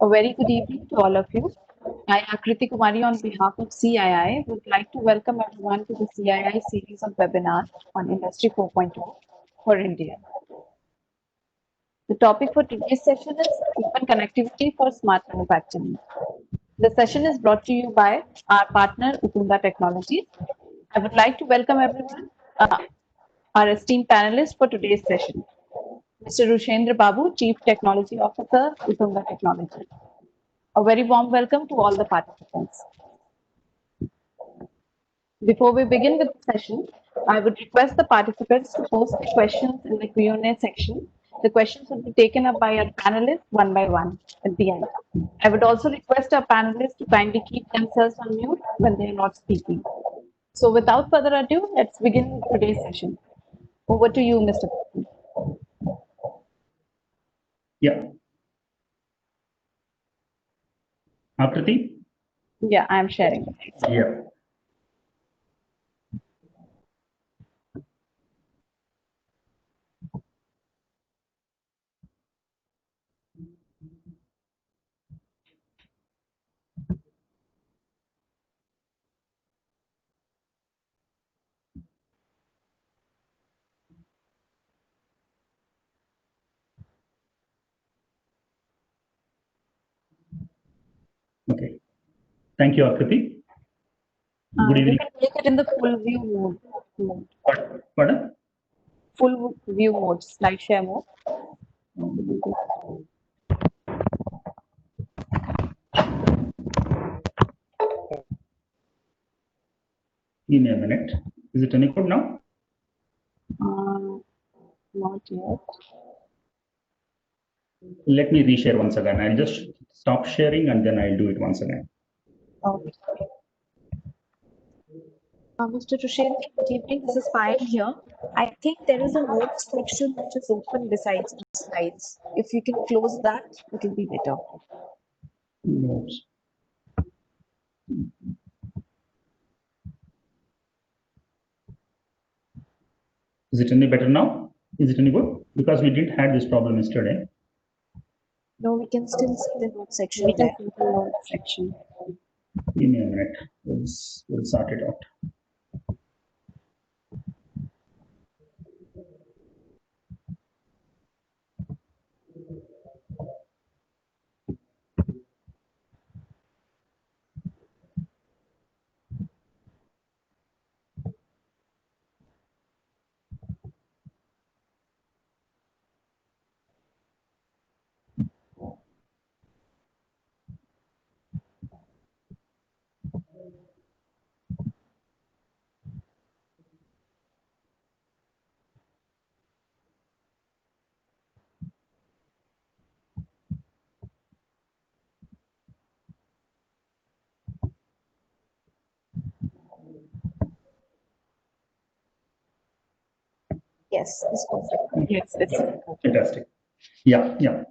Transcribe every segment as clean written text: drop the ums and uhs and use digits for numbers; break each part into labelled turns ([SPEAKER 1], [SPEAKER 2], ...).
[SPEAKER 1] A very good evening to all of you. I, Akriti Kumari, on behalf of CII, would like to welcome everyone to the CII series of webinars on Industry 4.0 for India. The topic for today's session is Open Connectivity for Smart Manufacturing. The session is brought to you by our partner, Utunga Technologies. I would like to welcome everyone, our esteemed panelists for today's session. Mr. Rushendra Babu, Chief Technology Officer, Utunga Technologies. A very warm welcome to all the participants. Before we begin with the session, I would request the participants to post the questions in the Q&A section. The questions will be taken up by our panelists one by one at the end. I would also request our panelists to kindly keep themselves on mute when they are not speaking. So without further ado, let's begin today's session. Over to you, Mr.
[SPEAKER 2] Yeah. Akriti?
[SPEAKER 1] Yeah, I'm sharing.
[SPEAKER 2] Yeah. Okay. Thank you, Akriti. Good evening.
[SPEAKER 1] You can take it in the full view mode.
[SPEAKER 2] Pardon?
[SPEAKER 1] Full view mode, slide share mode.
[SPEAKER 2] Give me a minute. Is it any good now?
[SPEAKER 1] Not yet.
[SPEAKER 2] Let me reshare once again. I'll just stop sharing and then I'll do it once again.
[SPEAKER 1] Okay. Mr. Rushendra, good evening. This is Payal here. I think there is a notes section which is open besides the slides. If you can close that, it will be better.
[SPEAKER 2] Notes. Is it any better now? Is it any good? Because we didn't have this problem yesterday.
[SPEAKER 1] No, we can still see the notes section. We can see the notes section.
[SPEAKER 2] Give me a minute. We'll sort it out.
[SPEAKER 1] Yes, it's perfect. Yes, it's
[SPEAKER 2] fantastic. Yeah.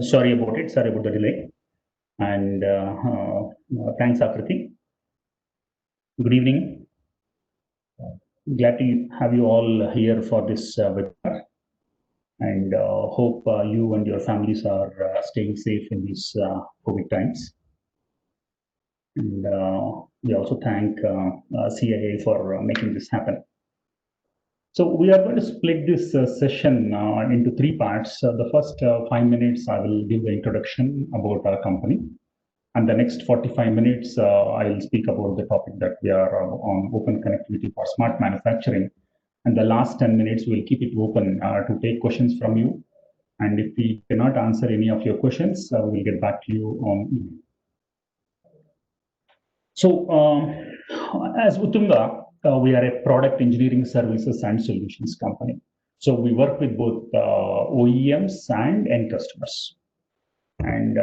[SPEAKER 2] Sorry about it. Sorry about the delay. And thanks, Akriti. Good evening. Glad to have you all here for this webinar. And hope you and your families are staying safe in these COVID times. And we also thank CIA for making this happen. So we are going to split this session into three parts. The first 5 minutes, I will give the introduction about our company. And the next 45 minutes, I will speak about the topic that we are on open connectivity for smart manufacturing. And the last 10 minutes, we'll keep it open to take questions from you. And if we cannot answer any of your questions, we'll get back to you on email. So as Utunga, we are a product engineering services and solutions company. So we work with both OEMs and end customers. And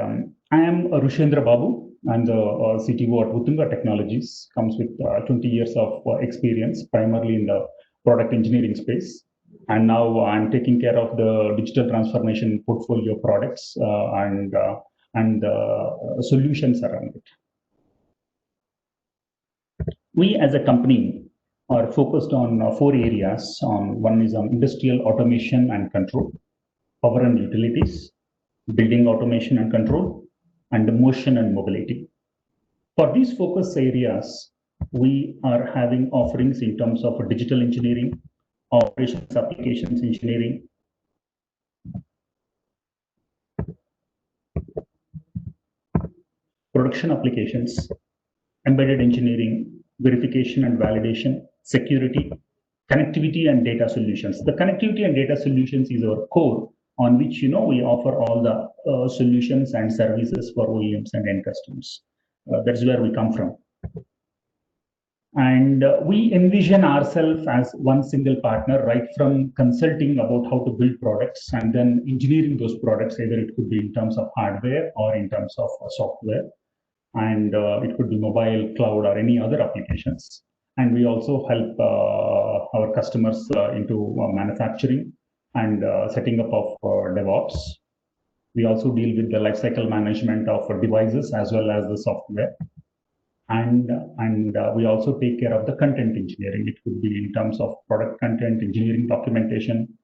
[SPEAKER 2] I am Rushendra Babu. I'm the CTO at Utunga Technologies, comes with 20 years of experience, primarily in the product engineering space. And now I'm taking care of the digital transformation portfolio products and solutions around it. We as a company are focused on 4 areas. One is on industrial automation and control, power and utilities, building automation and control, and motion and mobility. For these focus areas, we are having offerings in terms of digital engineering, operations applications engineering, production applications, embedded engineering, verification and validation, security, connectivity and data solutions. The connectivity and data solutions is our core on which we offer all the solutions and services for OEMs and end customers. That's where we come from. And we envision ourselves as one single partner, right from consulting about how to build products and then engineering those products, either it could be in terms of hardware or in terms of software. And it could be mobile, cloud, or any other applications. And we also help our customers into manufacturing and setting up of DevOps. We also deal with the lifecycle management of devices as well as the software. And we also take care of the content engineering. It could be in terms of product content, engineering documentation,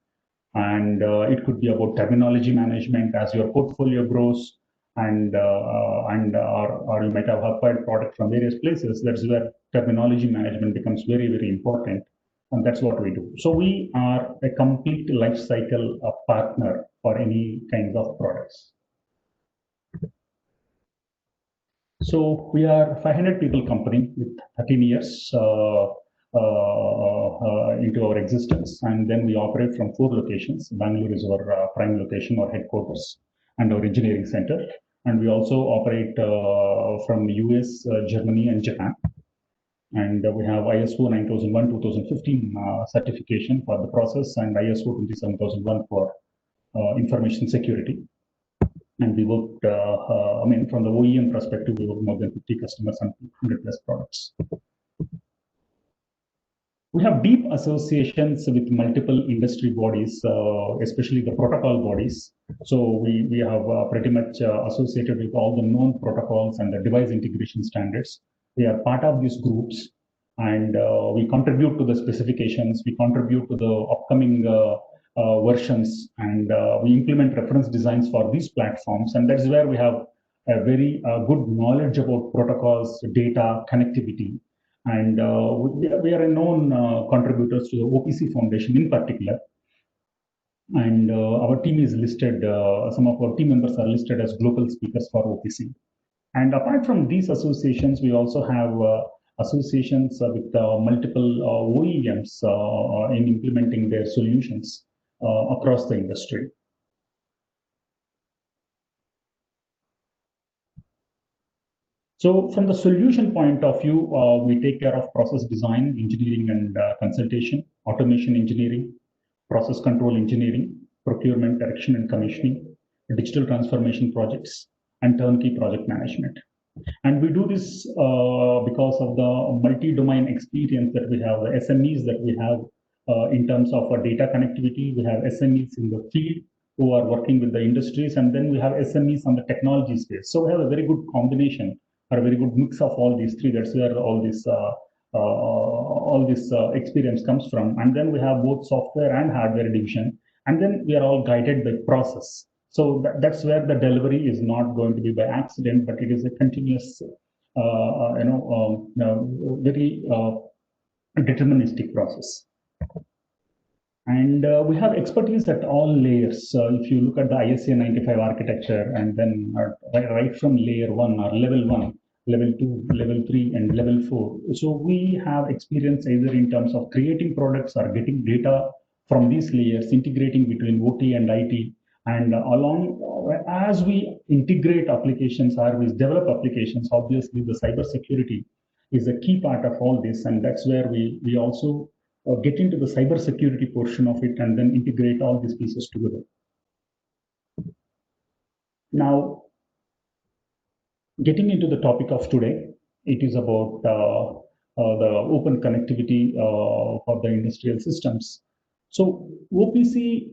[SPEAKER 2] and it could be about terminology management as your portfolio grows, and or you might have acquired product from various places. That's where terminology management becomes very, very important, and that's what we do. So we are a complete life cycle partner for any kind of products. So we are 500 people company with 13 years into our existence, and then we operate from 4 locations. Bangalore is our prime location or headquarters and our engineering center. And we also operate from US, Germany, and Japan. And we have ISO 9001:2015 certification for the process and ISO 27001 for information security. And we worked, from the OEM perspective, we work more than 50 customers and 100 plus products. We have deep associations with multiple industry bodies, especially the protocol bodies. So we have pretty much associated with all the known protocols and the device integration standards. We are part of these groups, and we contribute to the specifications, we contribute to the upcoming versions, and we implement reference designs for these platforms. And that's where we have a very good knowledge about protocols, data, connectivity. And we are a known contributors to the OPC Foundation in particular. And our team is listed, some of our team members are listed as global speakers for OPC. And apart from these associations, we also have associations with multiple OEMs in implementing their solutions across the industry. So from the solution point of view, we take care of process design, engineering and consultation, automation engineering, process control engineering, procurement, direction and commissioning, digital transformation projects, and turnkey project management. And we do this because of the multi-domain experience that we have, the SMEs that we have in terms of data connectivity. We have SMEs in the field who are working with the industries, and then we have SMEs on the technology space. So we have a very good combination, or a very good mix of all these three. That's where all this experience comes from. And then we have both software and hardware division, and then we are all guided by process. So that's where the delivery is not going to be by accident, but it is a continuous, very deterministic process. And we have expertise at all layers. If you look at the ISA 95 architecture, and then right from layer 1 or level 1, level 2, level 3, and level 4. So we have experience either in terms of creating products or getting data from these layers, integrating between OT and IT. And along, as we integrate applications or we develop applications, obviously the cybersecurity is a key part of all this. And that's where we also get into the cybersecurity portion of it and then integrate all these pieces together. Now, getting into the topic of today, it is about the open connectivity for the industrial systems. So OPC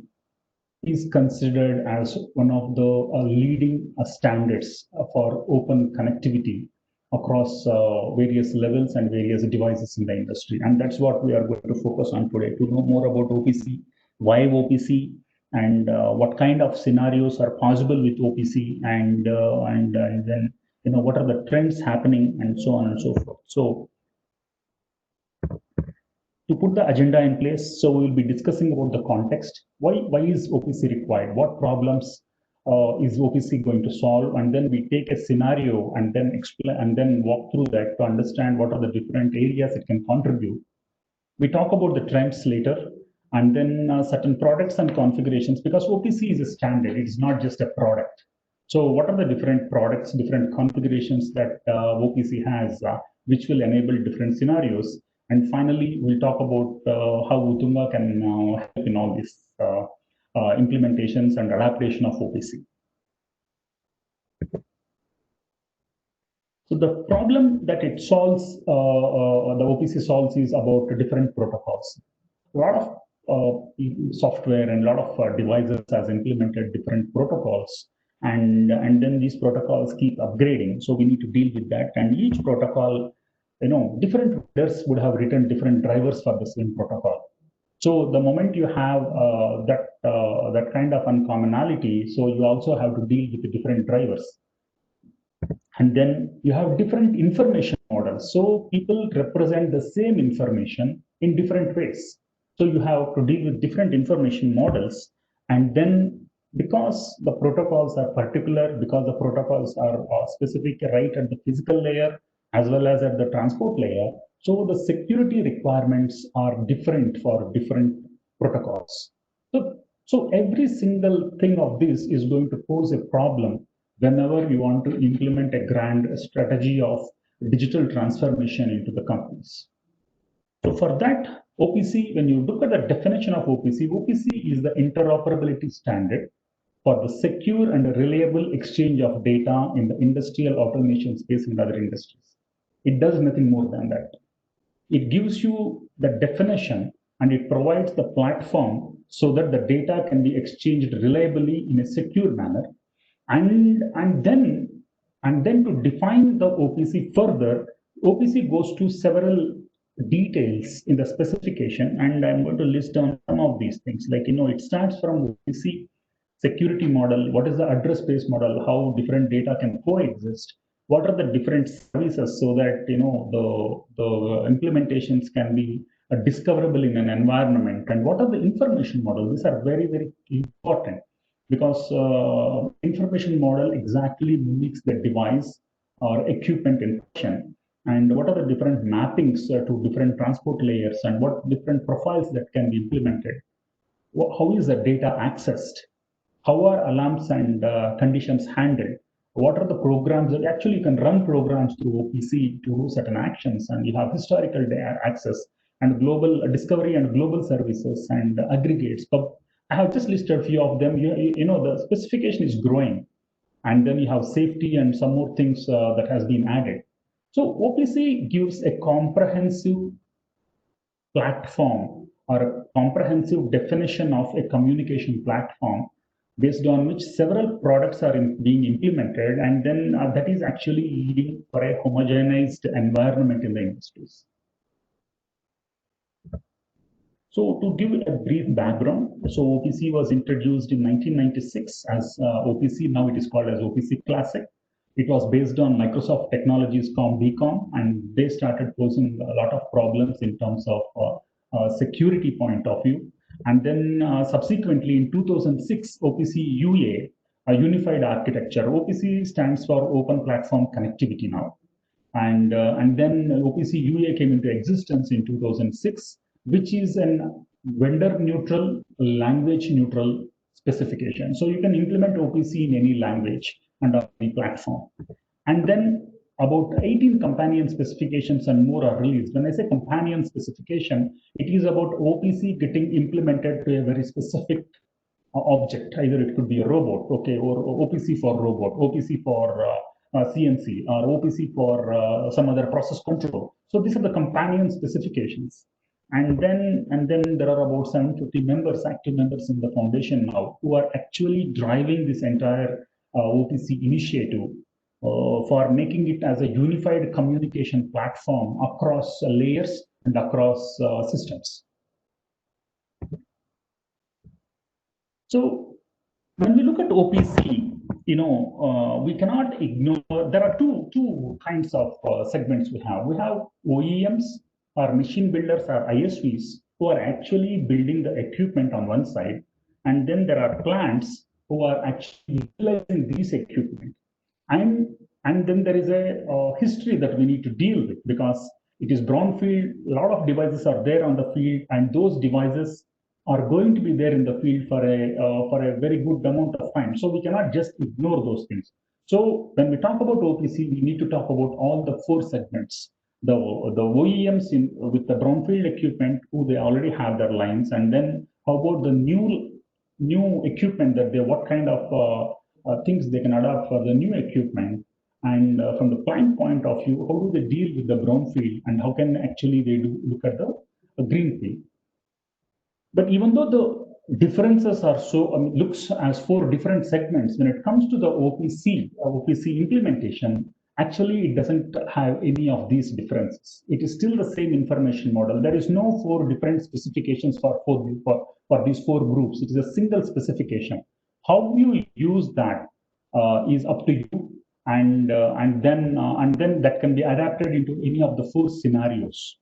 [SPEAKER 2] is considered as one of the leading standards for open connectivity across various levels and various devices in the industry. And that's what we are going to focus on today, to know more about OPC, why OPC, and what kind of scenarios are possible with OPC, and then what are the trends happening, and so on and so forth. So to put the agenda in place, so we will be discussing about the context. Why is OPC required? What problems is OPC going to solve? And then we take a scenario and then explain and then walk through that to understand what are the different areas it can contribute. We talk about the trends later, and then certain products and configurations, because OPC is a standard. It is not just a product. So what are the different products, different configurations that OPC has, which will enable different scenarios? And finally, we'll talk about how Utunga can help in all these implementations and adaptation of OPC. So the problem that it solves, the OPC solves, is about different protocols. A lot of software and a lot of devices has implemented different protocols, and then these protocols keep upgrading. So we need to deal with that. And each protocol, different vendors would have written different drivers for the same protocol. So the moment you have that kind of uncommonality, so you also have to deal with the different drivers. And then you have different information models. So people represent the same information in different ways. So you have to deal with different information models. And then because the protocols are particular, because the protocols are specific right at the physical layer as well as at the transport layer, so the security requirements are different for different protocols. So every single thing of this is going to pose a problem whenever you want to implement a grand strategy of digital transformation into the companies. So for that, OPC, when you look at the definition of OPC, OPC is the interoperability standard for the secure and reliable exchange of data in the industrial automation space and other industries. It does nothing more than that. It gives you the definition and it provides the platform so that the data can be exchanged reliably in a secure manner. And then to define the OPC further, OPC goes to several details in the specification, and I'm going to list down some of these things. Like, it starts from OPC security model. What is the address space model? How different data can coexist? What are the different services so that the implementations can be discoverable in an environment? And what are the information models? These are very, very important, because information model exactly mimics the device or equipment in question. And what are the different mappings to different transport layers, and what different profiles that can be implemented? How is the data accessed? How are alarms and conditions handled? What are the programs that actually you can run programs through OPC to do certain actions, and you have historical access and global discovery and global services and aggregates. But I have just listed a few of them. The specification is growing, and then you have safety and some more things that has been added. So OPC gives a comprehensive platform or a comprehensive definition of a communication platform based on which several products are being implemented, and then that is actually leading for a homogenized environment in the industries. So to give a brief background, so OPC was introduced in 1996 as OPC. Now it is called as OPC Classic. It was based on Microsoft Technologies COM/DCOM, and they started posing a lot of problems in terms of security point of view. And then subsequently in 2006, OPC UA, a unified architecture. OPC stands for Open Platform Connectivity now. And then OPC UA came into existence in 2006, which is an vendor neutral, language neutral specification. So you can implement OPC in any language and on any platform. And then about 18 companion specifications and more are released. When I say companion specification, it is about OPC getting implemented to a very specific object. Either it could be a robot, okay, or OPC for robot, OPC for CNC, or OPC for some other process control. So these are the companion specifications. And then there are about 750 members, active members in the foundation now, who are actually driving this entire OPC initiative for making it as a unified communication platform across layers and across systems. So when we look at OPC, we cannot ignore, there are two kinds of segments we have. We have OEMs or machine builders or ISVs who are actually building the equipment on one side. And then there are plants who are actually utilizing these equipment. And then there is a history that we need to deal with because it is brownfield, a lot of devices are there on the field, and those devices are going to be there in the field for a very good amount of time. So we cannot just ignore those things. So when we talk about OPC, we need to talk about all the four segments. The OEMs with the brownfield equipment, who they already have their lines, and then how about the new equipment that what kind of things they can adopt for the new equipment, and from the plant point of view, how do they deal with the brownfield, and how can actually they look at the greenfield. But even though the differences are so, looks as four different segments, when it comes to the OPC implementation, actually it doesn't have any of these differences. It is still the same information model. There is no four different specifications for these four groups. It is a single specification. How you use that is up to you, and then that can be adapted into any of the four scenarios.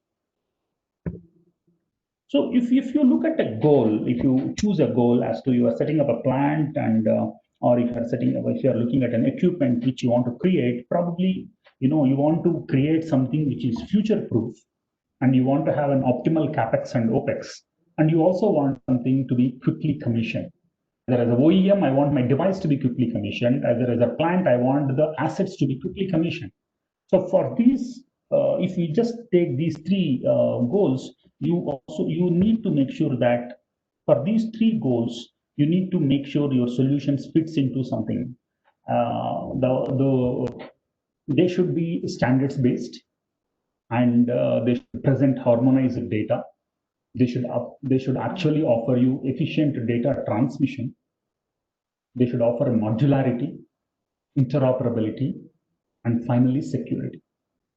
[SPEAKER 2] So if you look at a goal, if you choose a goal as to you are setting up a plant, and or if you are looking at an equipment which you want to create, probably you want to create something which is future proof, and you want to have an optimal capex and opex, and you also want something to be quickly commissioned. As an OEM, I want my device to be quickly commissioned. As a plant, I want the assets to be quickly commissioned. So for these, if we just take these three goals, you need to make sure that for these three goals, you need to make sure your solutions fits into something. They should be standards based, and they should present harmonized data. They should actually offer you efficient data transmission. They should offer modularity, interoperability, and finally security.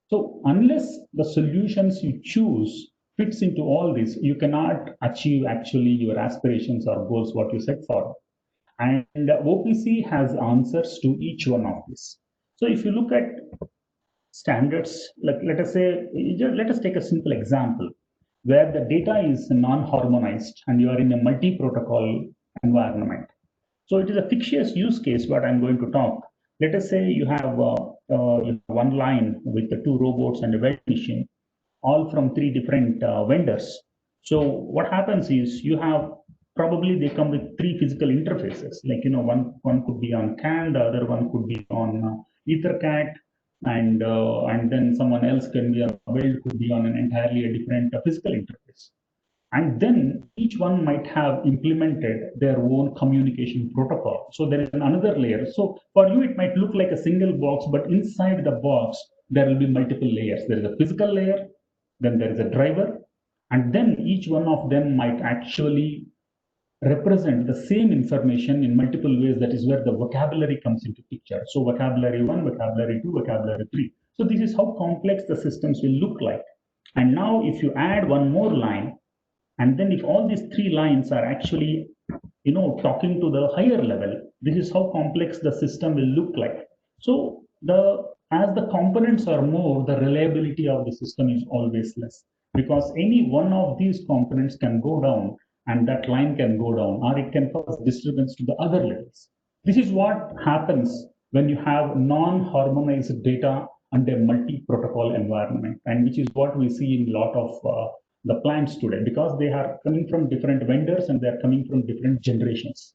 [SPEAKER 2] So unless the solutions you choose fits into all this, you cannot achieve actually your aspirations or goals, what you set for. And OPC has answers to each one of these. So if you look at standards, let us say, let us take a simple example where the data is non-harmonized and you are in a multi-protocol environment. So it is a fictitious use case what I'm going to talk. Let us say you have one line with the two robots and a weld machine, all from three different vendors. So what happens is you have probably they come with three physical interfaces. Like one could be on CAN, the other one could be on EtherCAT, and then someone else can be on weld, could be on an entirely a different physical interface. And then each one might have implemented their own communication protocol. So there is another layer. So for you, it might look like a single box, but inside the box, there will be multiple layers. There is a physical layer, then there is a driver, and then each one of them might actually represent the same information in multiple ways. That is where the vocabulary comes into picture. So vocabulary 1, vocabulary 2, vocabulary 3. So this is how complex the systems will look like. And now if you add one more line, and then if all these three lines are actually, talking to the higher level, this is how complex the system will look like. So as the components are more, the reliability of the system is always less, because any one of these components can go down and that line can go down, or it can cause disturbance to the other levels. This is what happens when you have non-harmonized data under multi-protocol environment, and which is what we see in a lot of the plants today, because they are coming from different vendors and they are coming from different generations.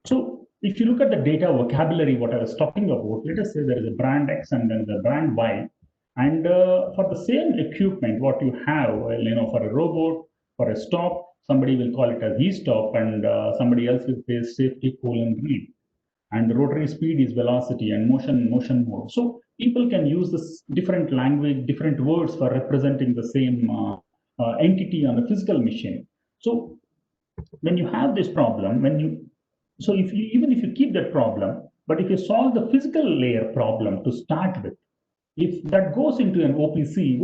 [SPEAKER 2] So if you look at the data vocabulary, what I was talking about, let us say there is a brand X and then the brand Y, and for the same equipment, what you have, for a robot, for a stop, somebody will call it a V-stop, and somebody else will say safety read. And rotary speed is velocity, and motion mode. So people can use this different language, different words for representing the same entity on a physical machine. So when you have this problem, even if you keep that problem, but if you solve the physical layer problem to start with, if that goes into an OPC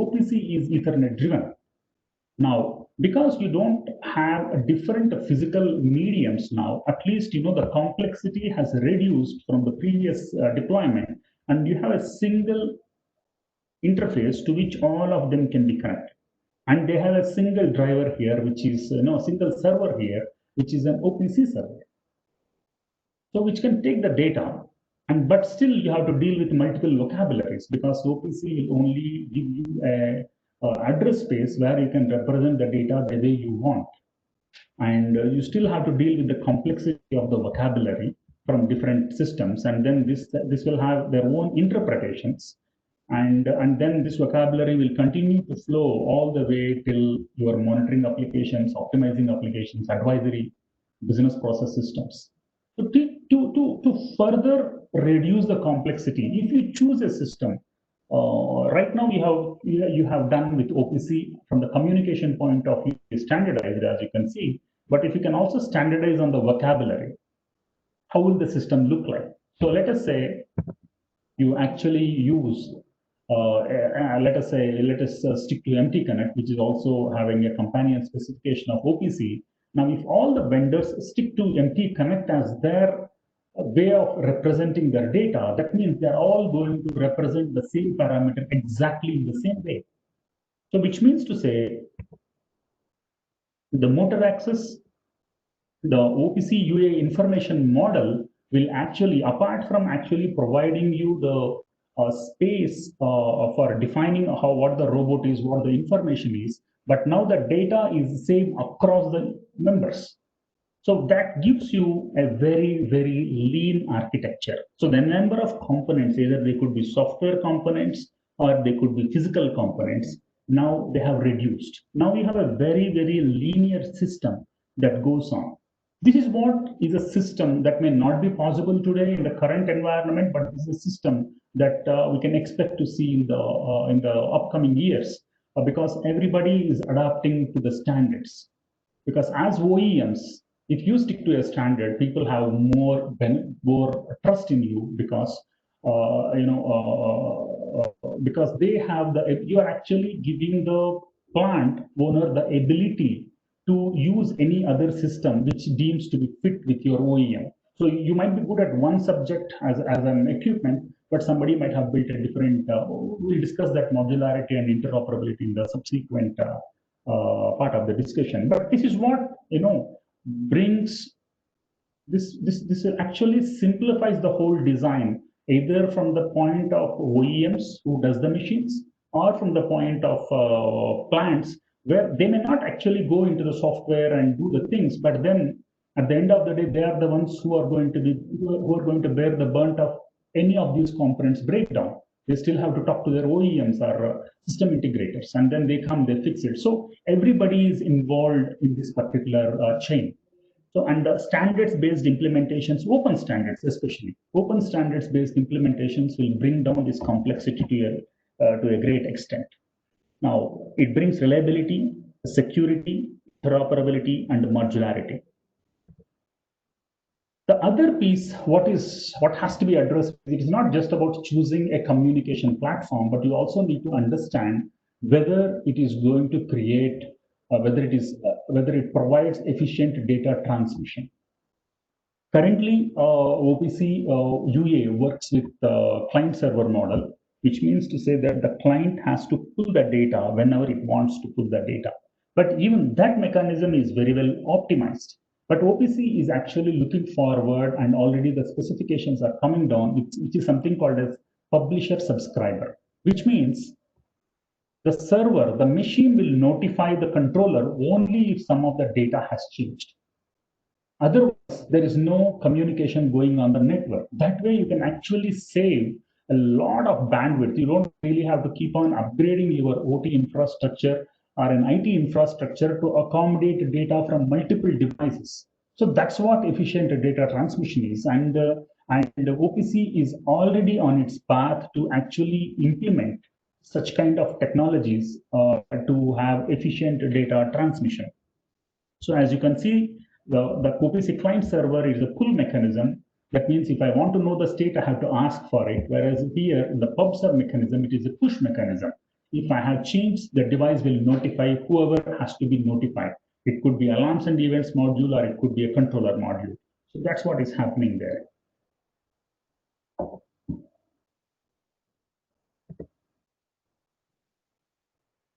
[SPEAKER 2] is Ethernet driven. Now, because you don't have different physical mediums now, at least the complexity has reduced from the previous deployment, and you have a single interface to which all of them can be connected. And they have a single driver here, which is a single server here, which is an OPC server. So which can take the data, but still you have to deal with multiple vocabularies, because OPC will only give you a address space where you can represent the data the way you want. And you still have to deal with the complexity of the vocabulary from different systems, and then this will have their own interpretations, and then this vocabulary will continue to flow all the way till your monitoring applications, optimizing applications, advisory business process systems. So to further reduce the complexity, if you choose a system, right now you have done with OPC from the communication point of view, standardized, as you can see. But if you can also standardize on the vocabulary, how will the system look like? So let us say you actually use, let us stick to MT Connect, which is also having a companion specification of OPC. Now, if all the vendors stick to MT Connect as their way of representing their data, that means they're all going to represent the same parameter exactly in the same way. So which means to say, the motor access, the OPC UA information model will actually, apart from actually providing you the space for defining what the robot is, what the information is, but now the data is the same across the members. So that gives you a very, very lean architecture. So the number of components, either they could be software components or they could be physical components, now they have reduced. Now we have a very, very linear system that goes on. This is what is a system that may not be possible today in the current environment, but this is a system that we can expect to see in the upcoming years, because everybody is adapting to the standards. Because as OEMs, if you stick to a standard, people have more trust in you, because because they have you are actually giving the plant owner the ability to use any other system which deems to be fit with your OEM. So you might be good at one subject as an equipment, but somebody might have built a different. We'll discuss that modularity and interoperability in the subsequent part of the discussion. But this is what brings this actually simplifies the whole design, either from the point of OEMs who does the machines, or from the point of plants, where they may not actually go into the software and do the things, but then at the end of the day, they are the ones who are going to bear the brunt of any of these components breakdown. They still have to talk to their OEMs or system integrators, and then they fix it. So everybody is involved in this particular chain. So, and standards-based implementations, open standards especially, open standards-based implementations will bring down this complexity to a great extent. Now, it brings reliability, security, interoperability, and modularity. The other piece, what has to be addressed, it is not just about choosing a communication platform, but you also need to understand whether it is going to create, whether it provides efficient data transmission. Currently, OPC UA works with the client-server model, which means to say that the client has to pull the data whenever it wants to pull the data. But even that mechanism is very well optimized. But OPC is actually looking forward, and already the specifications are coming down, which is something called as publisher subscriber, which means the server, the machine will notify the controller only if some of the data has changed. Otherwise, there is no communication going on the network. That way, you can actually save a lot of bandwidth. You don't really have to keep on upgrading your OT infrastructure or an IT infrastructure to accommodate data from multiple devices. So that's what efficient data transmission is. And OPC is already on its path to actually implement such kind of technologies to have efficient data transmission. So as you can see, the OPC client server is a pull mechanism. That means if I want to know the state, I have to ask for it. Whereas here in the pub sub mechanism, it is a push mechanism. if I have changed, the device will notify whoever has to be notified. It could be alarms and events module, or it could be a controller module. So that's what is happening there.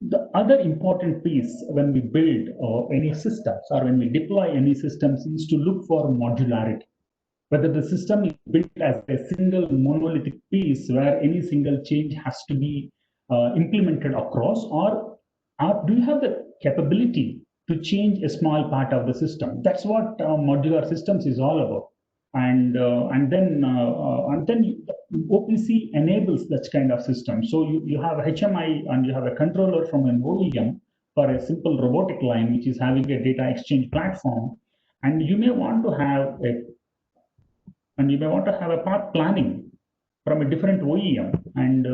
[SPEAKER 2] The other important piece when we build any systems or when we deploy any systems is to look for modularity. Whether the system is built as a single monolithic piece where any single change has to be implemented across, or do you have the capability to change a small part of the system? That's what modular systems is all about. And then OPC enables that kind of system. So you have HMI and you have a controller from an OEM for a simple robotic line, which is having a data exchange platform. And you may want to have a path planning from a different OEM, and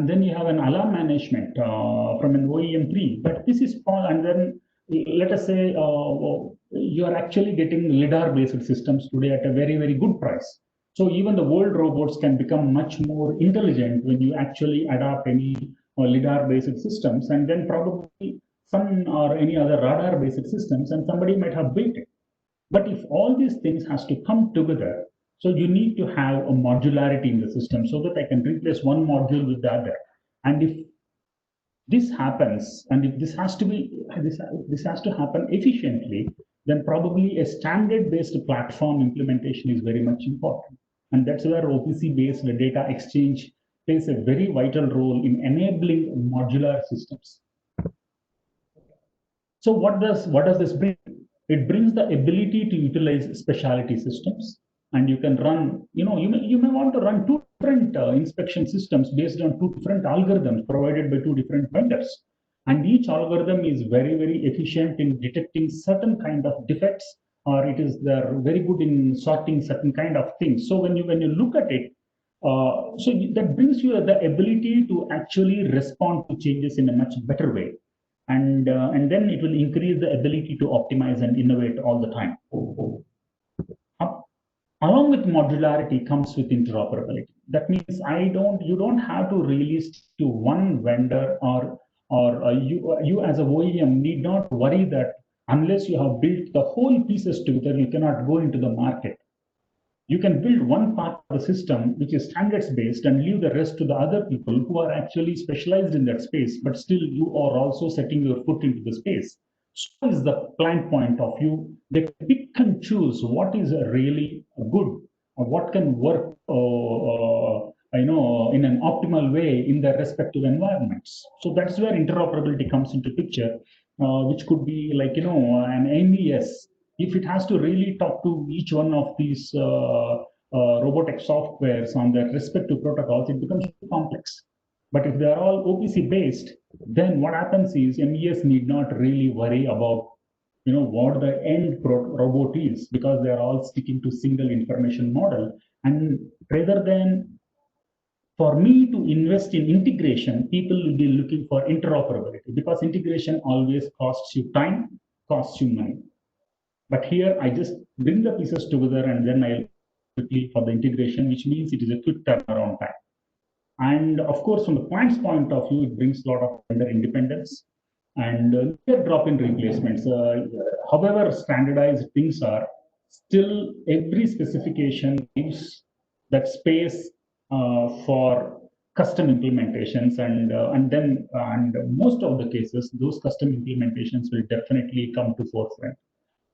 [SPEAKER 2] then you have an alarm management from an OEM 3. But this is small, and then let us say you are actually getting LiDAR-based systems today at a very, very good price. So even the old robots can become much more intelligent when you actually adopt any LiDAR-based systems, and then probably some or any other radar-based systems, and somebody might have built it. But if all these things has to come together, so you need to have a modularity in the system so that I can replace one module with the other. And if this happens, and if this has to happen efficiently, then probably a standard-based platform implementation is very much important. And that's where OPC-based data exchange plays a very vital role in enabling modular systems. So what does this bring? It brings the ability to utilize specialty systems, and you can run, you may want to run two different inspection systems based on two different algorithms provided by two different vendors. And each algorithm is very, very efficient in detecting certain kind of defects, or they're very good in sorting certain kind of things. So when you look at it, so that brings you the ability to actually respond to changes in a much better way. And then it will increase the ability to optimize and innovate all the time. Along with modularity comes with interoperability. That means you don't have to really stick to one vendor, or you as a OEM need not worry that unless you have built the whole pieces together, you cannot go into the market. You can build one part of the system which is standards based and leave the rest to the other people who are actually specialized in that space, but still you are also setting your foot into the space. So is the client point of view. They pick and choose what is really good or what can work in an optimal way in their respective environments. So that's where interoperability comes into picture, which could be like an MES. If it has to really talk to each one of these robotic softwares on their respective protocols, it becomes complex. But if they are all OPC based, then what happens is MES need not really worry about what the end robot is, because they are all sticking to single information model. And rather than for me to invest in integration, people will be looking for interoperability, because integration always costs you time, costs you money. But here I just bring the pieces together and then I'll quickly for the integration, which means it is a quick turnaround time. And of course, from the client's point of view, it brings a lot of vendor independence and drop-in replacements. However standardized things are, still every specification gives that space for custom implementations, and most of the cases, those custom implementations will definitely come to forefront.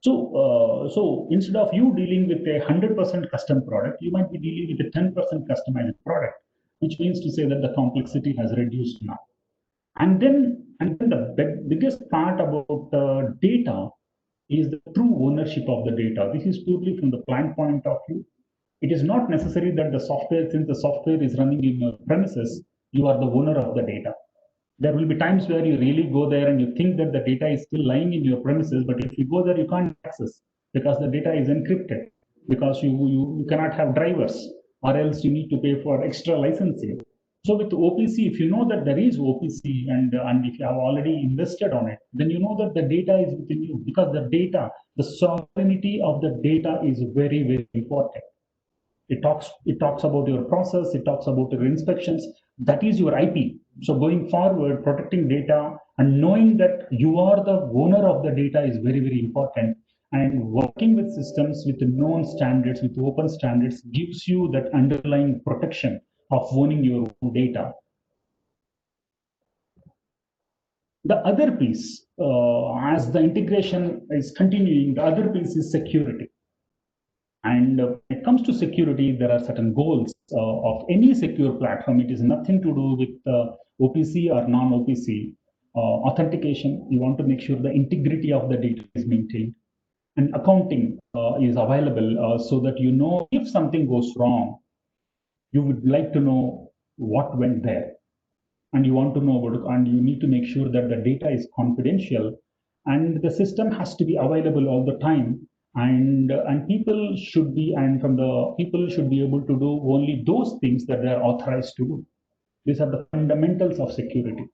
[SPEAKER 2] So instead of you dealing with a 100% custom product, you might be dealing with a 10% customized product, which means to say that the complexity has reduced now. And then the biggest part about data is the true ownership of the data. This is purely from the client point of view. It is not necessary that since the software is running in your premises, you are the owner of the data. There will be times where you really go there and you think that the data is still lying in your premises, but if you go there, you can't access because the data is encrypted, because you cannot have drivers, or else you need to pay for extra licensing. So with OPC, if you know that there is OPC and if you have already invested on it, then you know that the data is within you, because the sovereignty of the data is very, very important. It talks about your process, it talks about your inspections. That is your IP. So going forward, protecting data and knowing that you are the owner of the data is very, very important. And working with systems with known standards, with open standards, gives you that underlying protection of owning your own data. The other piece, as the integration is continuing, the other piece is security. And when it comes to security, there are certain goals of any secure platform. It is nothing to do with OPC or non-OPC. Authentication, you want to make sure the integrity of the data is maintained. And accounting is available so that you know if something goes wrong, you would like to know what went there. And you want to know about it, and you need to make sure that the data is confidential and the system has to be available all the time, and people should be, and from the people should be able to do only those things that they are authorized to do. These are the fundamentals of security.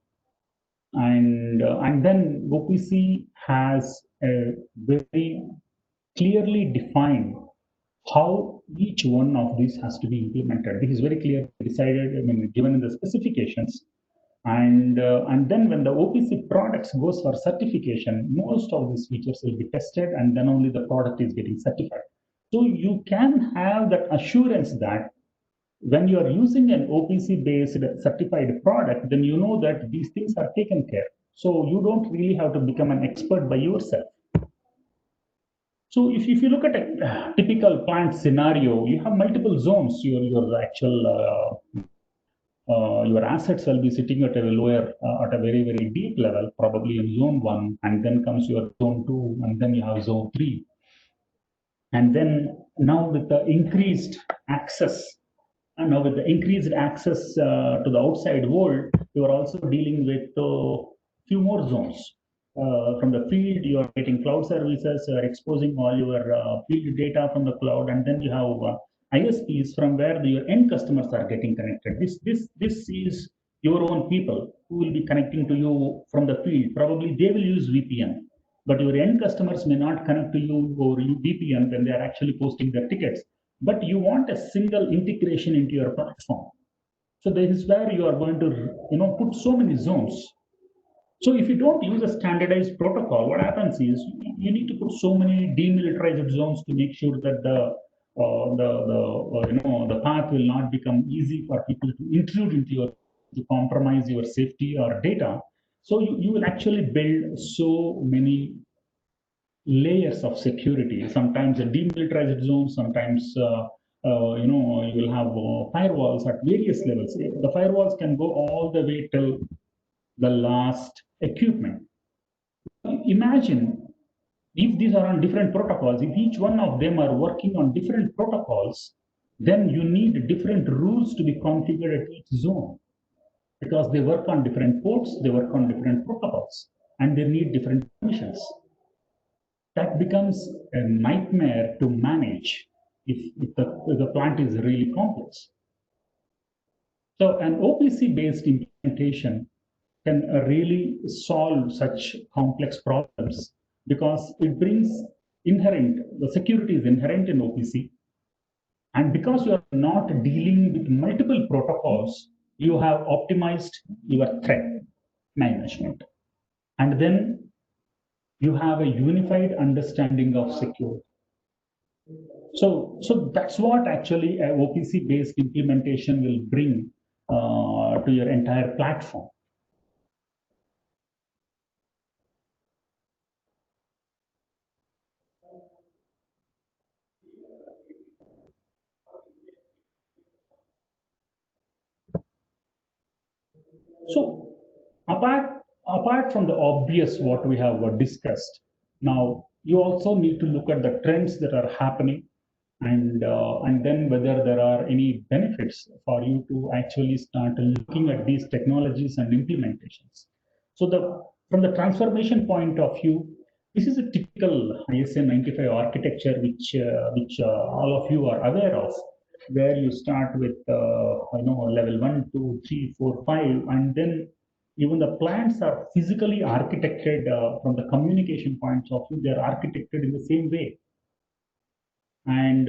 [SPEAKER 2] And then OPC has a very clearly defined how each one of these has to be implemented. This is very clearly decided, I mean, given in the specifications. And then when the OPC products goes for certification, most of these features will be tested, and then only the product is getting certified. So you can have that assurance that when you are using an OPC based certified product, then you know that these things are taken care. So you don't really have to become an expert by yourself. So if you look at a typical plant scenario, you have multiple zones. Your actual your assets will be sitting at a lower, at a very, very deep level, probably in zone 1, and then comes your zone 2, and then you have zone 3. And then now with the increased access, and now with the increased access to the outside world, you are also dealing with few more zones. From the field, you are getting cloud services, you are exposing all your field data from the cloud, and then you have ISPs from where your end customers are getting connected. This is your own people who will be connecting to you from the field. Probably they will use VPN, but your end customers may not connect to you over VPN when they are actually posting their tickets. But you want a single integration into your platform. So this is where you are going to, put so many zones. So if you don't use a standardized protocol, what happens is you need to put so many demilitarized zones to make sure that the path will not become easy for people to intrude into your, to compromise your safety or data. So you will actually build so many layers of security. Sometimes a demilitarized zone, sometimes you will have firewalls at various levels. The firewalls can go all the way till the last equipment. Imagine if these are on different protocols, if each one of them are working on different protocols, then you need different rules to be configured at each zone, because they work on different ports, they work on different protocols, and they need different permissions. That becomes a nightmare to manage if the plant is really complex. So an OPC-based implementation can really solve such complex problems, because it brings the security is inherent in OPC. And because you are not dealing with multiple protocols, you have optimized your threat management. And then you have a unified understanding of security. So that's what actually a OPC-based implementation will bring to your entire platform. So apart from the obvious what we have discussed, now you also need to look at the trends that are happening, and then whether there are any benefits for you to actually start looking at these technologies and implementations. So from the transformation point of view, this is a typical ISA 95 architecture, which all of you are aware of, where you start with level 1, 2, 3, 4, 5, and then even the plants are physically architected from the communication points of view. They are architected in the same way, and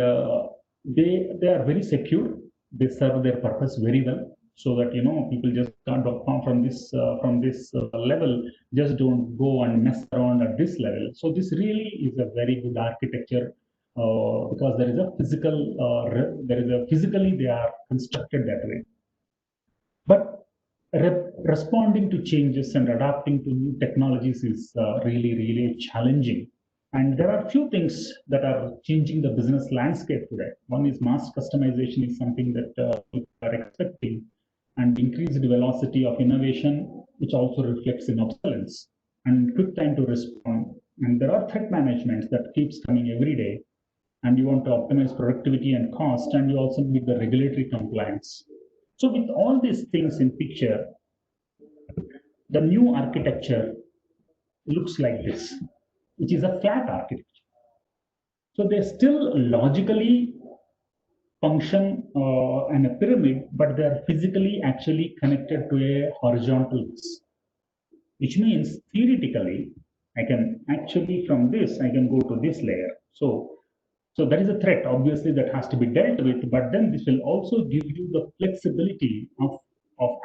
[SPEAKER 2] they are very secure. They serve their purpose very well, so that people just can't from this level, just don't go and mess around at this level. So this really is a very good architecture, because there is a physical there is a physically they are constructed that way. But responding to changes and adapting to new technologies is really challenging. And there are few things that are changing the business landscape today. One is mass customization is something that we are expecting, and increased velocity of innovation, which also reflects in obsolescence and quick time to respond. And there are threat management that keeps coming every day, and you want to optimize productivity and cost, and you also need the regulatory compliance. So with all these things in picture, the new architecture looks like this, which is a flat architecture. So they still logically function in a pyramid, but they are physically actually connected to a horizontal axis, which means theoretically, I can actually from this, I can go to this layer. So that is a threat, obviously, that has to be dealt with, but then this will also give you the flexibility of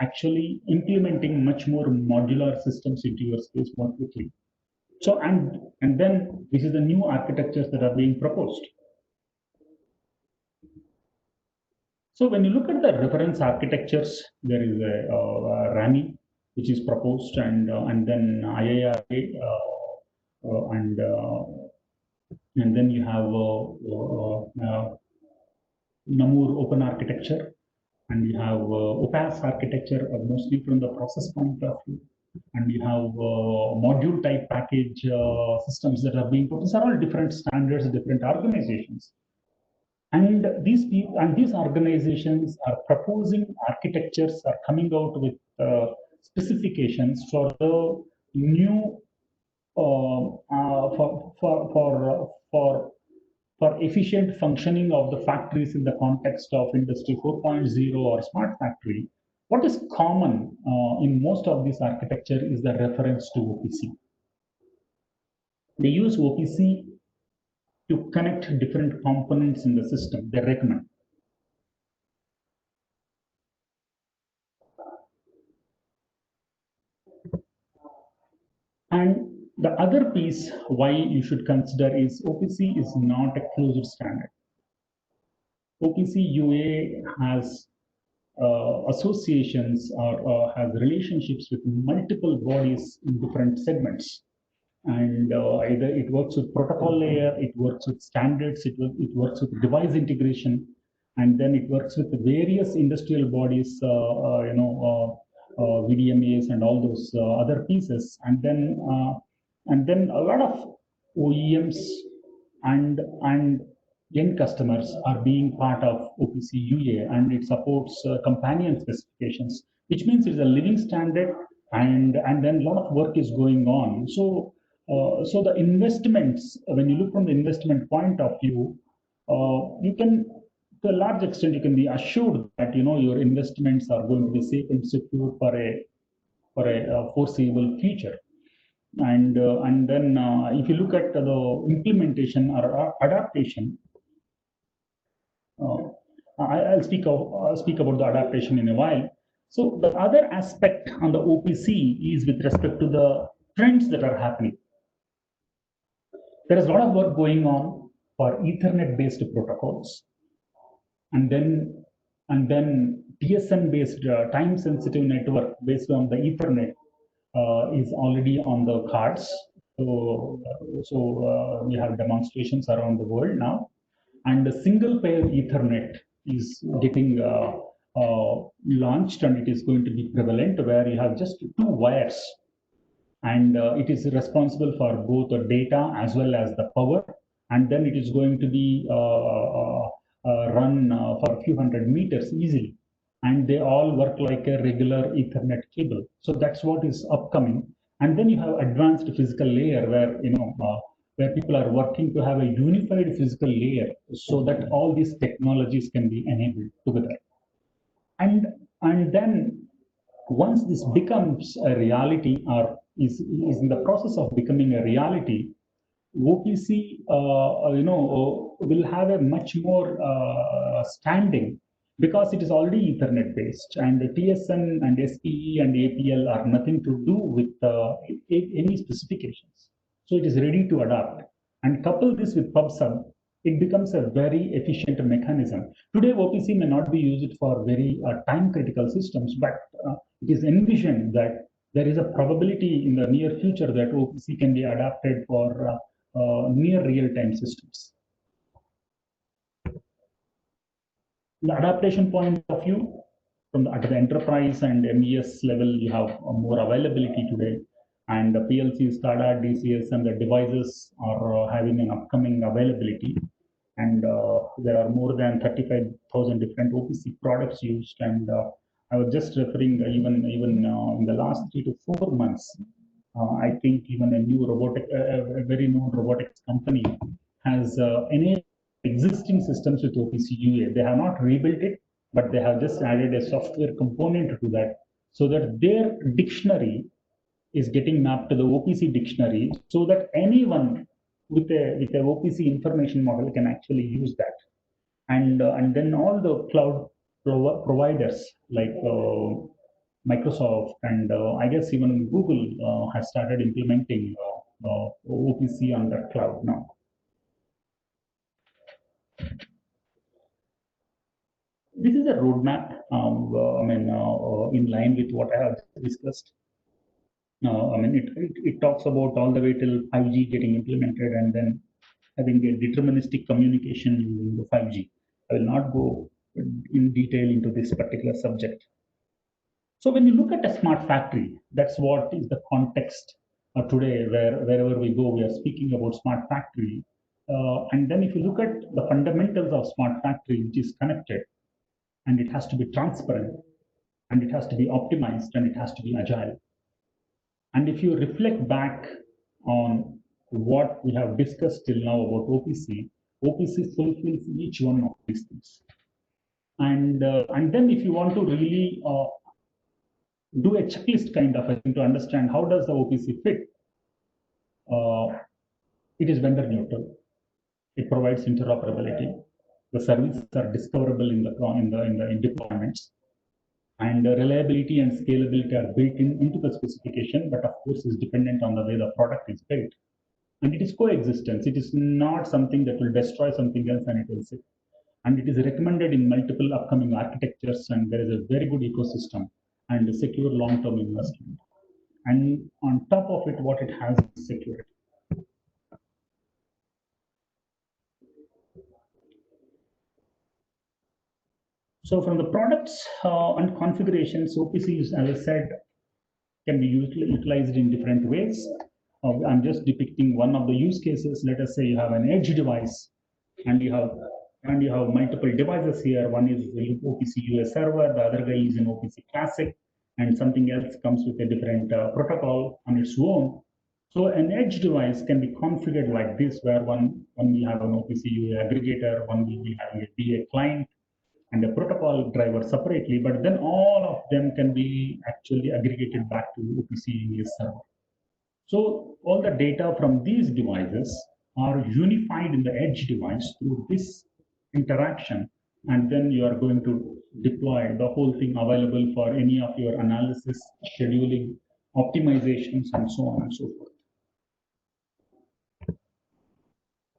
[SPEAKER 2] actually implementing much more modular systems into your space more quickly. So, and then this is the new architectures that are being proposed. So when you look at the reference architectures, there is a RAMI, which is proposed, and then IIRA, and then you have Namur open architecture, and you have OPAS architecture, mostly from the process point of view, and you have module type package systems that are being proposed. These are all different standards, different organizations. And these organizations are proposing architectures, are coming out with specifications for the new for efficient functioning of the factories in the context of Industry 4.0 or smart factory. What is common in most of this architecture is the reference to OPC. They use OPC to connect different components in the system. They recommend. And the other piece why you should consider is OPC is not a closed standard. OPC UA has associations or has relationships with multiple bodies in different segments. And either it works with protocol layer, it works with standards, it works with device integration, and then it works with various industrial bodies, VDMAs and all those other pieces. And then a lot of OEMs and end customers are being part of OPC UA, and it supports companion specifications, which means it's a living standard, and then a lot of work is going on. So the investments, when you look from the investment point of view, you can, to a large extent, you can be assured that your investments are going to be safe and secure for a foreseeable future. And then if you look at the implementation or adaptation, I'll speak about the adaptation in a while. So the other aspect on the OPC is with respect to the trends that are happening. There is a lot of work going on for Ethernet-based protocols, and then TSN-based time-sensitive network based on the Ethernet is already on the cards. So we have demonstrations around the world now, and the single-pair Ethernet is getting launched, and it is going to be prevalent, where you have just two wires, and it is responsible for both the data as well as the power, and then it is going to be run for a few hundred meters easily, and they all work like a regular Ethernet cable. So that's what is upcoming. And then you have advanced physical layer, where people are working to have a unified physical layer, so that all these technologies can be enabled together. And then once this becomes a reality, or is in the process of becoming a reality, OPC, will have a much more standing because it is already Ethernet based, and the TSN and SPE and APL are nothing to do with any specifications. So it is ready to adapt. And couple this with PubSub, it becomes a very efficient mechanism. Today, OPC may not be used for very time critical systems, but it is envisioned that there is a probability in the near future that OPC can be adapted for near real-time systems. The adaptation point of view, at the enterprise and MES level, you have more availability today, and the PLC, SCADA, DCS, and the devices are having an upcoming availability. And there are more than 35,000 different OPC products used. And I was just referring even in the last 3 to 4 months, I think even a new a very known robotics company has enabled existing systems with OPC UA. They have not rebuilt it, but they have just added a software component to that so that their dictionary is getting mapped to the OPC dictionary so that anyone with a OPC information model can actually use that. And then all the cloud providers like Microsoft and I guess even Google has started implementing OPC on that cloud now. This is a roadmap, in line with what I have discussed. It talks about all the way till 5G getting implemented and then having a deterministic communication using the 5G. I will not go in detail into this particular subject. So when you look at a smart factory, that's what is the context today, wherever we go, we are speaking about smart factory. And then if you look at the fundamentals of smart factory, which is connected, and it has to be transparent, and it has to be optimized, and it has to be agile. And if you reflect back on what we have discussed till now about OPC, OPC fulfills each one of these things. And then if you want to really do a checklist kind of a thing to understand how does the OPC fit, it is vendor neutral. It provides interoperability. The services are discoverable in deployments, and reliability and scalability are built into the specification, but of course is dependent on the way the product is built. And it is coexistence. It is not something that will destroy something else and it will sit. And it is recommended in multiple upcoming architectures, and there is a very good ecosystem and a secure long-term investment. And on top of it, what it has is security. So from the products and configurations, OPCs, as I said, can be utilized in different ways. I'm just depicting one of the use cases. Let us say you have an edge device and you have multiple devices here. One is the OPC UA server, the other guy is an OPC Classic, and something else comes with a different protocol on its own. So an edge device can be configured like this, where one will have an OPC UA aggregator, one will be having a DA client, and a protocol driver separately, but then all of them can be actually aggregated back to OPC server. So all the data from these devices are unified in the edge device through this interaction, and then you are going to deploy the whole thing available for any of your analysis, scheduling, optimizations, and so on and so forth.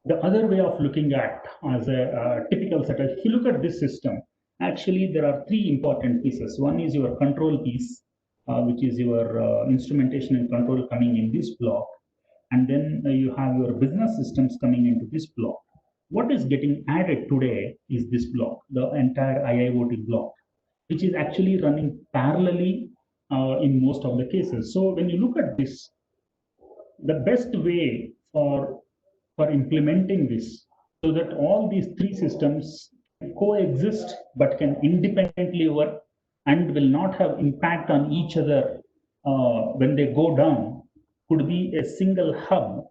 [SPEAKER 2] The other way of looking at as a typical setup, if you look at this system, actually there are three important pieces. One is your control piece, which is your instrumentation and control coming in this block. And then you have your business systems coming into this block. What is getting added today is this block, the entire IIoT block, which is actually running parallelly in most of the cases. So when you look at this, the best way for implementing this so that all these three systems coexist but can independently work and will not have impact on each other when they go down could be a single hub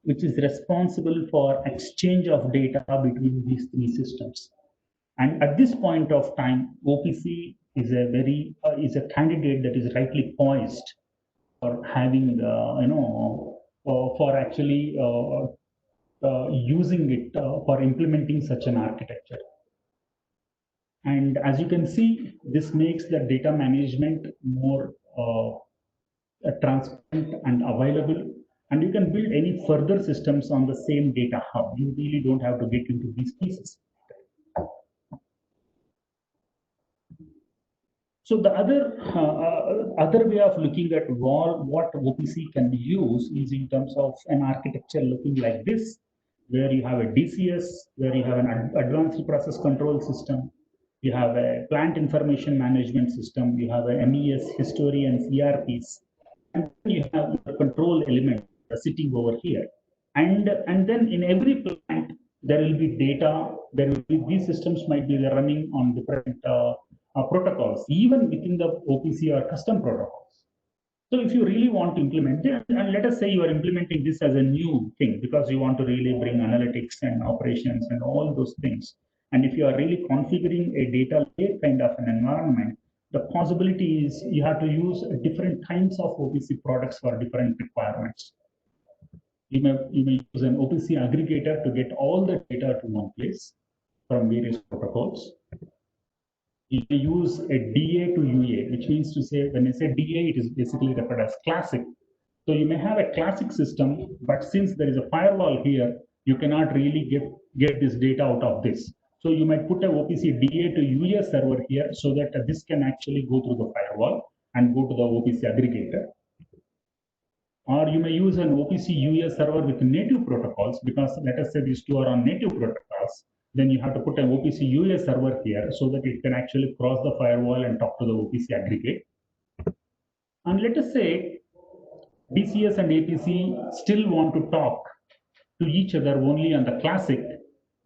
[SPEAKER 2] which is responsible for exchange of data between these three systems. And at this point of time, OPC is a candidate that is rightly poised for having for actually using it for implementing such an architecture. And as you can see, this makes the data management more transparent and available. And you can build any further systems on the same data hub. You really don't have to get into these pieces. So the other way of looking at what OPC can be used is in terms of an architecture looking like this, where you have a DCS, where you have an advanced process control system, you have a plant information management system, you have a MES history and CRPs, and then you have the control element sitting over here. And then in every plant, there will be data, there will be, these systems might be running on different protocols, even within the OPC or custom protocols. So if you really want to implement it, and let us say you are implementing this as a new thing because you want to really bring analytics and operations and all those things. And if you are really configuring a data lake kind of an environment, the possibility is you have to use different kinds of OPC products for different requirements. You may use an OPC aggregator to get all the data to one place from various protocols. You may use a DA to UA, which means to say, when I say DA, it is basically referred as classic. So you may have a classic system, but since there is a firewall here, you cannot really get this data out of this. So you might put a OPC DA to UA server here so that this can actually go through the firewall and go to the OPC aggregator. Or you may use an OPC UA server with native protocols, because let us say these two are on native protocols. Then you have to put an OPC UA server here so that it can actually cross the firewall and talk to the OPC aggregate. And let us say DCS and APC still want to talk to each other only on the classic,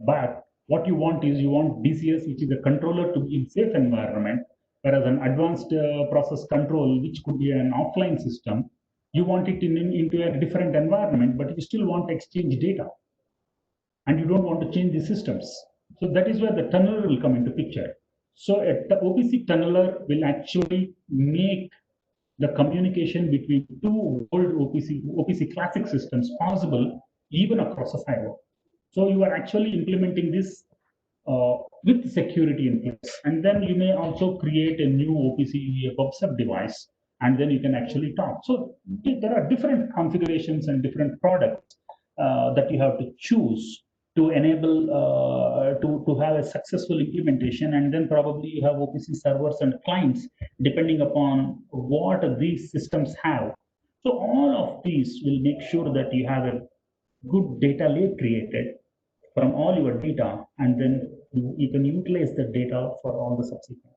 [SPEAKER 2] but what you want is you want DCS, which is a controller, to be in safe environment, whereas an advanced process control, which could be an offline system, you want it into a different environment, but you still want to exchange data. And you don't want to change the systems. So that is where the tunneler will come into picture. So the OPC tunneler will actually make the communication between two old OPC classic systems possible even across a firewall. So you are actually implementing this with security in place. And then you may also create a new OPC PubSub device, and then you can actually talk. So there are different configurations and different products that you have to choose to enable to have a successful implementation. And then probably you have OPC servers and clients depending upon what these systems have. So all of these will make sure that you have a good data lake created from all your data, and then you can utilize the data for all the subsequent.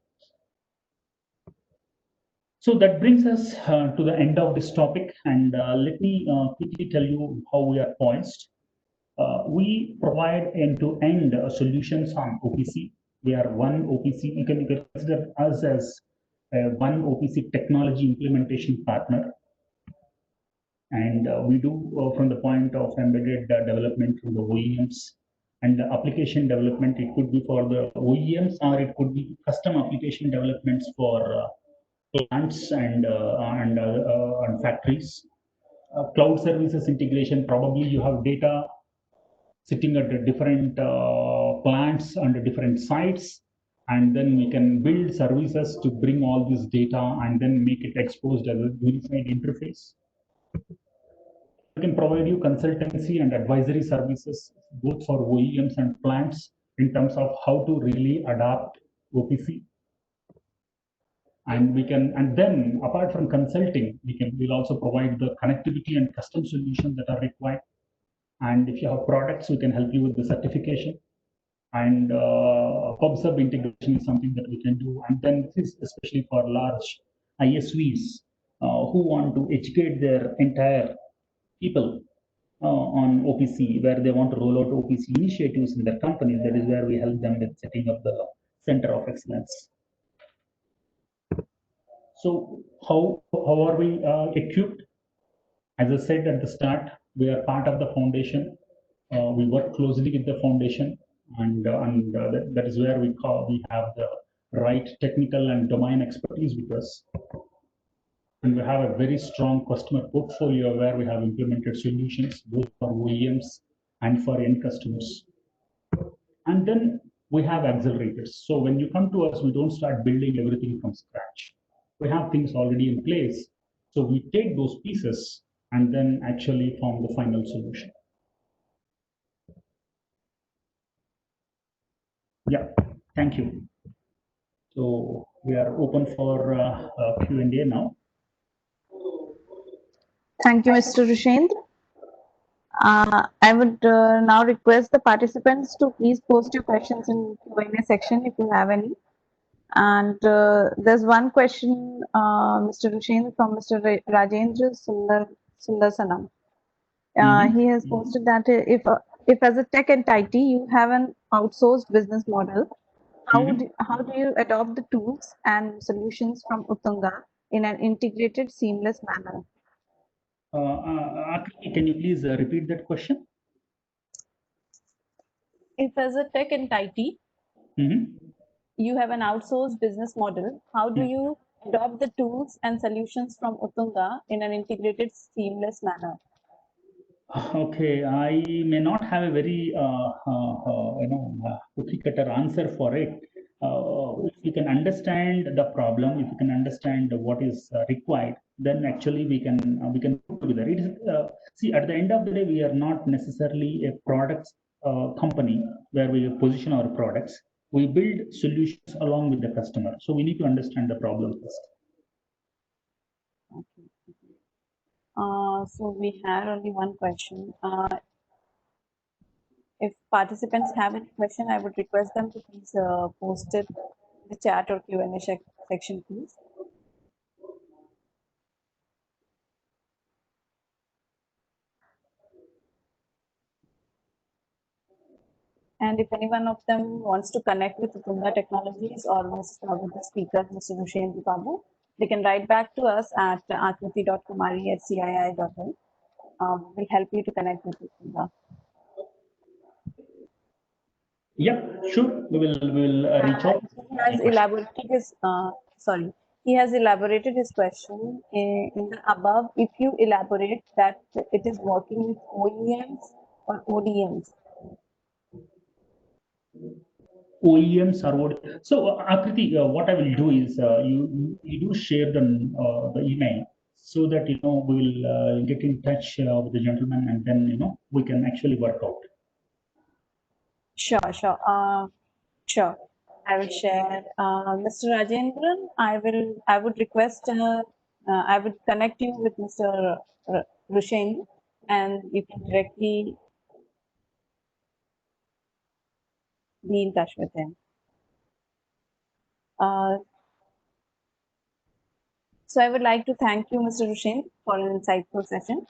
[SPEAKER 2] So that brings us to the end of this topic, and let me quickly tell you how we are poised. We provide end-to-end solutions on OPC. We are one OPC. You can consider us as one OPC technology implementation partner. And we do from the point of embedded development from the OEMs, and the application development. It could be for the OEMs, or it could be custom application developments for plants and factories. Cloud services integration. Probably you have data sitting at the different plants under different sites, and then we can build services to bring all this data and then make it exposed as a unified interface. We can provide you consultancy and advisory services both for OEMs and plants in terms of how to really adapt OPC. And we can, and then apart from consulting, we'll also provide the connectivity and custom solutions that are required. And if you have products, we can help you with the certification. And PubSub integration is something that we can do. And then this is especially for large ISVs who want to educate their entire people on OPC, where they want to roll out OPC initiatives in their companies. That is where we help them with setting up the center of excellence. So how are we equipped? As I said at the start, we are part of the foundation. We work closely with the foundation, and that is where we have the right technical and domain expertise with us. And we have a very strong customer portfolio where we have implemented solutions both for OEMs and for end customers. And then we have accelerators. So when you come to us, we don't start building everything from scratch. We have things already in place. So we take those pieces and then actually form the final solution. Yeah, thank you. So we are open for Q&A now.
[SPEAKER 1] Thank you, Mr. Rushendra. I would now request the participants to please post your questions in Q&A section if you have any. And there's one question, Mr. Rushendra, from Mr. Rajendra Sundarsanam. He has posted that if as a tech entity you have an outsourced business model, how do you adopt the tools and solutions from Uttunga in an integrated, seamless manner?
[SPEAKER 2] Akriti, can you please repeat that question?
[SPEAKER 1] If as a tech entity you have an outsourced business model, how do you adopt the tools and solutions from Uttunga in an integrated, seamless manner?
[SPEAKER 2] Okay, I may not have a very cookie cutter answer for it. If you can understand the problem, if you can understand what is required, then actually we can put together. It is see, at the end of the day, we are not necessarily a products company where we position our products. We build solutions along with the customer. So we need to understand the problem first.
[SPEAKER 1] Okay. So we had only one question. If participants have any question, I would request them to please post it in the chat or Q&A section, please. And if any one of them wants to connect with Uttunga Technologies or with the speaker, Mr. Rushendra Babu, they can write back to us at akriti.kumari@cii.in. We'll help you to connect with Uttunga.
[SPEAKER 2] Yeah, sure. We will reach out.
[SPEAKER 1] He has elaborated his He has elaborated his question in the above. If you elaborate that it is working with OEMs or ODMs.
[SPEAKER 2] OEMs or what? So Akriti, what I will do is you do share the email so that we will get in touch with the gentleman, and then we can actually work out.
[SPEAKER 1] Sure. Sure. I will share. Mr. Rajendran, I would request, I would connect you with Mr. Rushendra, and you can directly be in touch with him. So I would like to thank you, Mr. Rushendra, for an insightful session.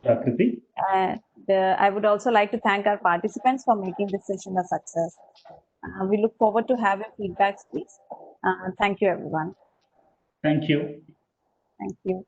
[SPEAKER 2] Akriti.
[SPEAKER 1] And I would also like to thank our participants for making this session a success. We look forward to have your feedbacks, please. Thank you, everyone.
[SPEAKER 2] Thank you.
[SPEAKER 1] Thank you.